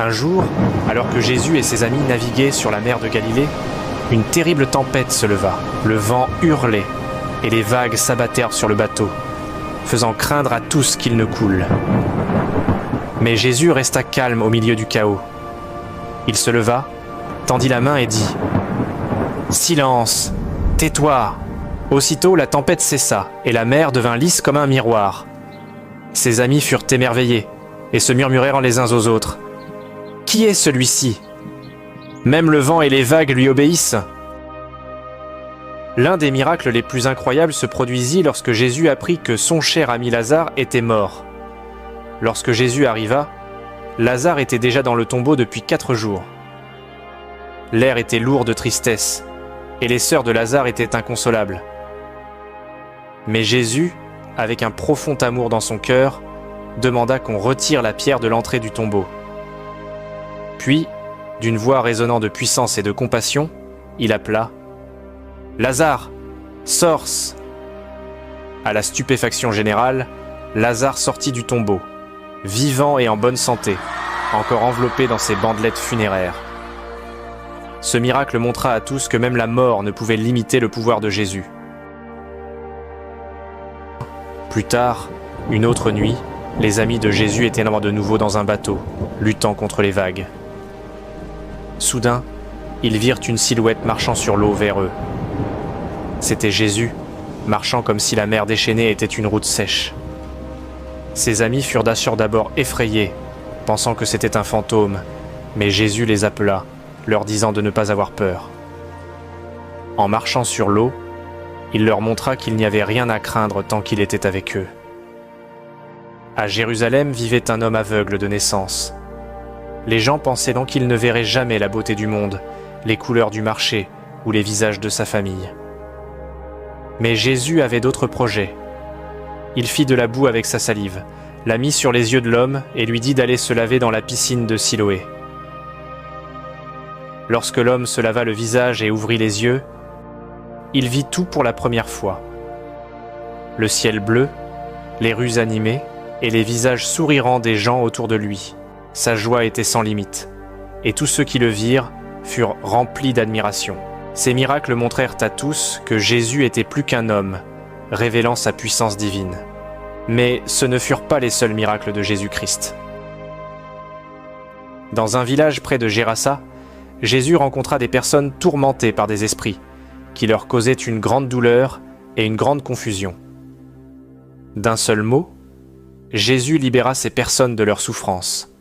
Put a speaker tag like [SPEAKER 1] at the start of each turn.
[SPEAKER 1] Un jour, alors que Jésus et ses amis naviguaient sur la mer de Galilée, une terrible tempête se leva. Le vent hurlait et les vagues s'abattèrent sur le bateau, faisant craindre à tous qu'il ne coule. Mais Jésus resta calme au milieu du chaos. Il se leva, tendit la main et dit « Silence, tais-toi !» Aussitôt la tempête cessa et la mer devint lisse comme un miroir. Ses amis furent émerveillés et se murmurèrent les uns aux autres « Qui est celui-ci ? Même le vent et les vagues lui obéissent !» L'un des miracles les plus incroyables se produisit lorsque Jésus apprit que son cher ami Lazare était mort. Lorsque Jésus arriva, Lazare était déjà dans le tombeau depuis 4 jours. L'air était lourd de tristesse, et les sœurs de Lazare étaient inconsolables. Mais Jésus, avec un profond amour dans son cœur, demanda qu'on retire la pierre de l'entrée du tombeau. Puis, d'une voix résonnant de puissance et de compassion, il appela « Lazare, sors !» À la stupéfaction générale, Lazare sortit du tombeau, vivant et en bonne santé, encore enveloppé dans ses bandelettes funéraires. Ce miracle montra à tous que même la mort ne pouvait limiter le pouvoir de Jésus. Plus tard, une autre nuit, les amis de Jésus étaient de nouveau dans un bateau, luttant contre les vagues. Soudain, ils virent une silhouette marchant sur l'eau vers eux. C'était Jésus, marchant comme si la mer déchaînée était une route sèche. Ses amis furent d'abord effrayés, pensant que c'était un fantôme, mais Jésus les appela, leur disant de ne pas avoir peur. En marchant sur l'eau, il leur montra qu'il n'y avait rien à craindre tant qu'il était avec eux. À Jérusalem vivait un homme aveugle de naissance. Les gens pensaient donc qu'il ne verrait jamais la beauté du monde, les couleurs du marché ou les visages de sa famille. Mais Jésus avait d'autres projets. Il fit de la boue avec sa salive, la mit sur les yeux de l'homme et lui dit d'aller se laver dans la piscine de Siloé. Lorsque l'homme se lava le visage et ouvrit les yeux, il vit tout pour la première fois. Le ciel bleu, les rues animées et les visages souriants des gens autour de lui. Sa joie était sans limite, et tous ceux qui le virent furent remplis d'admiration. Ces miracles montrèrent à tous que Jésus était plus qu'un homme, révélant sa puissance divine. Mais ce ne furent pas les seuls miracles de Jésus-Christ. Dans un village près de Gérasa, Jésus rencontra des personnes tourmentées par des esprits, qui leur causaient une grande douleur et une grande confusion. D'un seul mot, Jésus libéra ces personnes de leur souffrance.